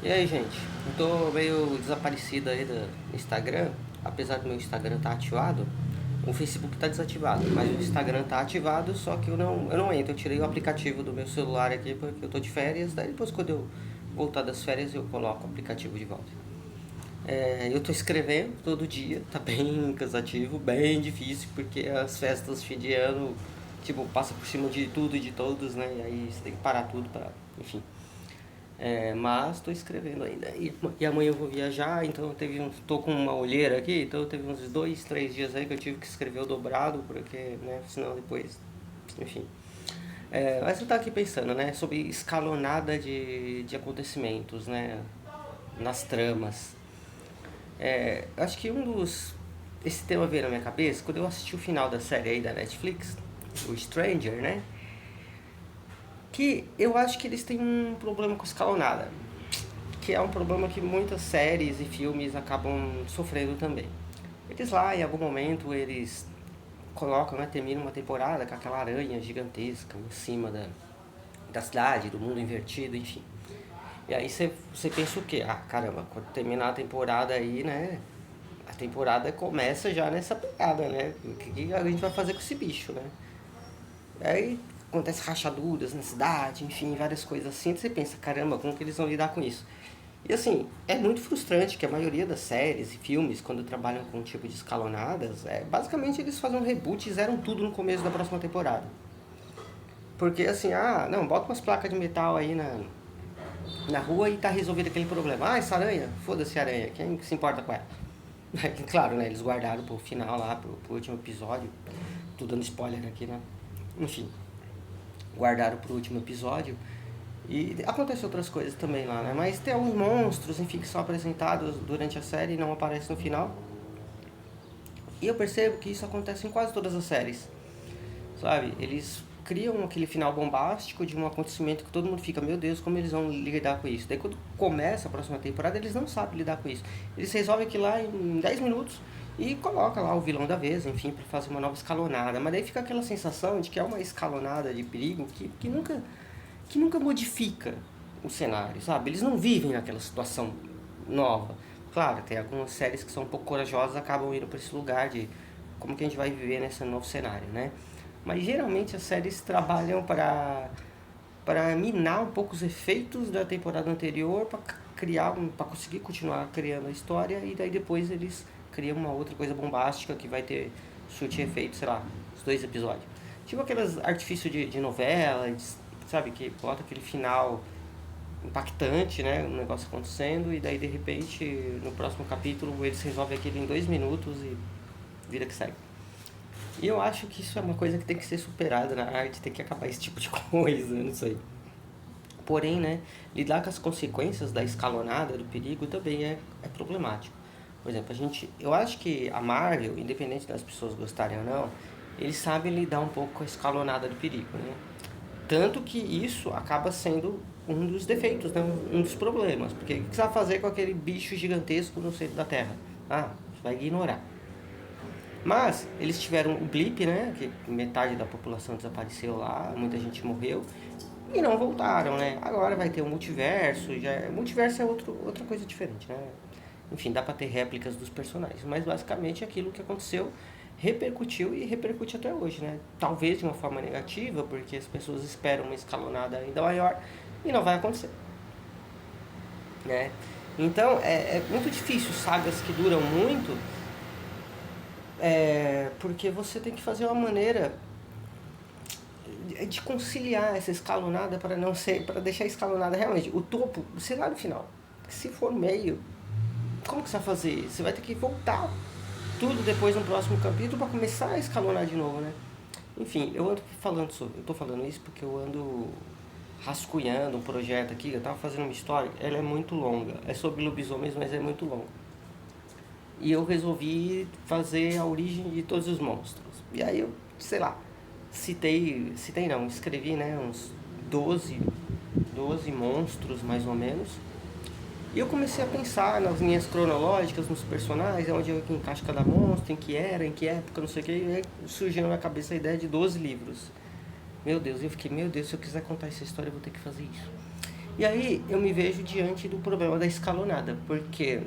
E aí, gente? Eu tô meio desaparecido aí do Instagram, apesar do meu Instagram estar ativado, o Facebook tá desativado, mas o Instagram tá ativado, só que eu não entro. Eu tirei o aplicativo do meu celular aqui porque eu tô de férias, daí depois quando eu voltar das férias eu coloco o aplicativo de volta. Eu tô escrevendo todo dia, tá bem cansativo, bem difícil, porque as festas de fim de ano, tipo, passa por cima de tudo e de todos, né? E aí você tem que parar tudo pra, enfim. Mas estou escrevendo ainda. E amanhã eu vou viajar, então tô com uma olheira aqui, então teve uns 2, 3 dias aí que eu tive que escrever o dobrado, porque, né, senão depois, enfim. Mas eu tava aqui pensando, né, sobre escalonada de acontecimentos, né, nas tramas. Acho que esse tema veio na minha cabeça quando eu assisti o final da série aí da Netflix, o Stranger, né, que eu acho que eles têm um problema com escalonada, que é um problema que muitas séries e filmes acabam sofrendo também. Eles lá, em algum momento, eles colocam, né, terminam uma temporada com aquela aranha gigantesca em cima da cidade, do mundo invertido, enfim. E aí você pensa o quê? Ah, caramba, quando terminar a temporada aí, né, a temporada começa já nessa pegada, né? O que a gente vai fazer com esse bicho, né? Aí acontece rachaduras na cidade, enfim, várias coisas assim. Você pensa, caramba, como que eles vão lidar com isso? E assim, é muito frustrante que a maioria das séries e filmes, quando trabalham com um tipo de escalonadas, basicamente eles fazem um reboot e zeram tudo no começo da próxima temporada. Porque assim, não, bota umas placas de metal aí na rua e tá resolvido aquele problema. Ah, essa aranha, foda-se a aranha, quem se importa com ela? Claro, né, eles guardaram pro final lá, pro último episódio. Tô dando spoiler aqui, né? Enfim, guardaram pro último episódio. E acontecem outras coisas também lá, né? Mas tem alguns monstros, enfim, que são apresentados durante a série e não aparecem no final. E eu percebo que isso acontece em quase todas as séries, sabe? Eles criam aquele final bombástico de um acontecimento que todo mundo fica, meu Deus, como eles vão lidar com isso? Daí quando começa a próxima temporada, eles não sabem lidar com isso. Eles resolvem aquilo lá em 10 minutos e coloca lá o vilão da vez, enfim, para fazer uma nova escalonada. Mas daí fica aquela sensação de que é uma escalonada de perigo que nunca modifica o cenário, sabe? Eles não vivem naquela situação nova. Claro, tem algumas séries que são um pouco corajosas, acabam indo para esse lugar de como que a gente vai viver nesse novo cenário, né? Mas geralmente as séries trabalham para minar um pouco os efeitos da temporada anterior para para conseguir continuar criando a história e daí depois eles criam uma outra coisa bombástica que vai ter chute e efeito, sei lá, os 2 episódios. Tipo aqueles artifícios de novela, sabe, que bota aquele final impactante, né, um negócio acontecendo e daí de repente no próximo capítulo eles resolvem aquilo em 2 minutos e vida que segue. E eu acho que isso é uma coisa que tem que ser superada na arte, tem que acabar esse tipo de coisa, eu não sei. Porém, né, lidar com as consequências da escalonada, do perigo, também é problemático. Por exemplo, eu acho que a Marvel, independente das pessoas gostarem ou não, eles sabem lidar um pouco com a escalonada do perigo, né? Tanto que isso acaba sendo um dos defeitos, né? Um dos problemas. Porque o que você vai fazer com aquele bicho gigantesco no centro da Terra? Você vai ignorar. Mas eles tiveram o blip, né? Que metade da população desapareceu lá, muita gente morreu e não voltaram, né? Agora vai ter o multiverso, multiverso é outra coisa diferente, né? Enfim, dá pra ter réplicas dos personagens, mas basicamente aquilo que aconteceu repercutiu e repercute até hoje, né? Talvez de uma forma negativa, porque as pessoas esperam uma escalonada ainda maior e não vai acontecer, né? Então é muito difícil sagas que duram muito, porque você tem que fazer uma maneira de conciliar essa escalonada para não ser, para deixar a escalonada realmente o topo, sei lá no final. Se for meio, como que você vai fazer? Você vai ter que voltar tudo depois no próximo capítulo para começar a escalonar de novo, né? Enfim, eu tô falando isso porque eu ando rascunhando um projeto aqui, eu tava fazendo uma história, ela é muito longa, é sobre lobisomens, mas é muito longa. E eu resolvi fazer a origem de todos os monstros. E aí eu, sei lá, citei não, escrevi, né, uns 12 monstros mais ou menos. E eu comecei a pensar nas linhas cronológicas, nos personagens, onde eu encaixo cada monstro, em que era, em que época, não sei o que. E aí surgiu na minha cabeça a ideia de 12 livros. Meu Deus, eu fiquei, meu Deus, se eu quiser contar essa história eu vou ter que fazer isso. E aí eu me vejo diante do problema da escalonada, porque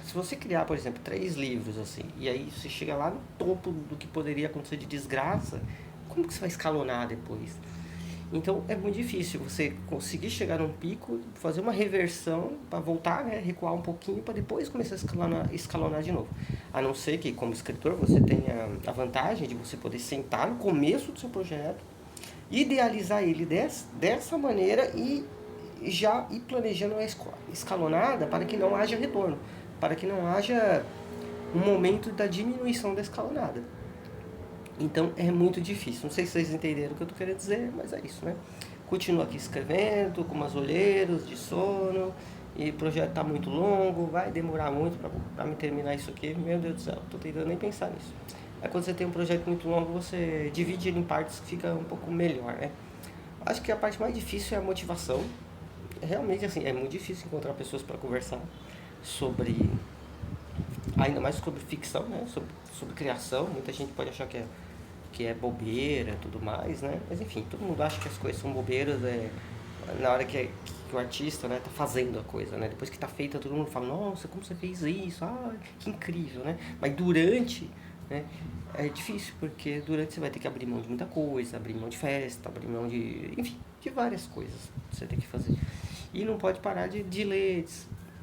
se você criar, por exemplo, 3 livros assim, e aí você chega lá no topo do que poderia acontecer de desgraça, como que você vai escalonar depois? Então é muito difícil você conseguir chegar num pico, fazer uma reversão para voltar, né, recuar um pouquinho para depois começar a escalonar de novo. A não ser que, como escritor, você tenha a vantagem de você poder sentar no começo do seu projeto, idealizar ele dessa maneira e já ir planejando a escalonada para que não haja retorno, para que não haja um momento da diminuição da escalonada. Então é muito difícil. Não sei se vocês entenderam o que eu estou querendo dizer, mas é isso, né? Continuo aqui escrevendo, com umas olheiras de sono, e o projeto está muito longo, vai demorar muito para me terminar isso aqui. Meu Deus do céu, estou tentando nem pensar nisso. Aí quando você tem um projeto muito longo, você divide ele em partes que fica um pouco melhor, né? Acho que a parte mais difícil é a motivação. Realmente, assim, é muito difícil encontrar pessoas para conversar sobre, ainda mais sobre ficção, né? Sobre criação. Muita gente pode achar que é bobeira, tudo mais, né? Mas enfim, todo mundo acha que as coisas são bobeiras, na hora que o artista, né, tá fazendo a coisa, né? Depois que tá feita, todo mundo fala, nossa, como você fez isso? Ah, que incrível, né? Mas durante, né, é difícil, porque durante você vai ter que abrir mão de muita coisa, abrir mão de festa, abrir mão de, enfim, de várias coisas você tem que fazer. E não pode parar de ler,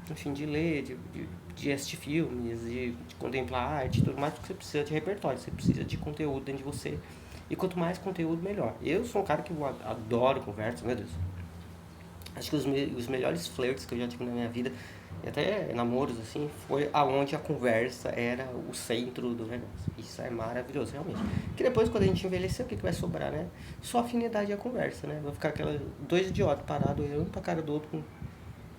enfim, de ler, de assistir filmes, de contemplar arte, tudo mais, porque você precisa de repertório, você precisa de conteúdo dentro de você. E quanto mais conteúdo, melhor. Eu sou um cara que adoro conversa, meu Deus. Acho que os melhores flirts que eu já tive na minha vida, e até namoros assim, foi aonde a conversa era o centro do negócio. Isso é maravilhoso, realmente. Que depois, quando a gente envelhecer, o que vai sobrar, né? Só afinidade e a conversa, né? Vai ficar aquela dois idiotas parados olhando pra cara do outro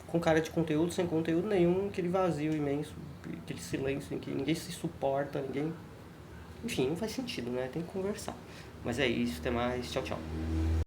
com cara de conteúdo, sem conteúdo nenhum, aquele vazio imenso, aquele silêncio em que ninguém se suporta, ninguém. Enfim, não faz sentido, né? Tem que conversar. Mas é isso, até mais, tchau, tchau.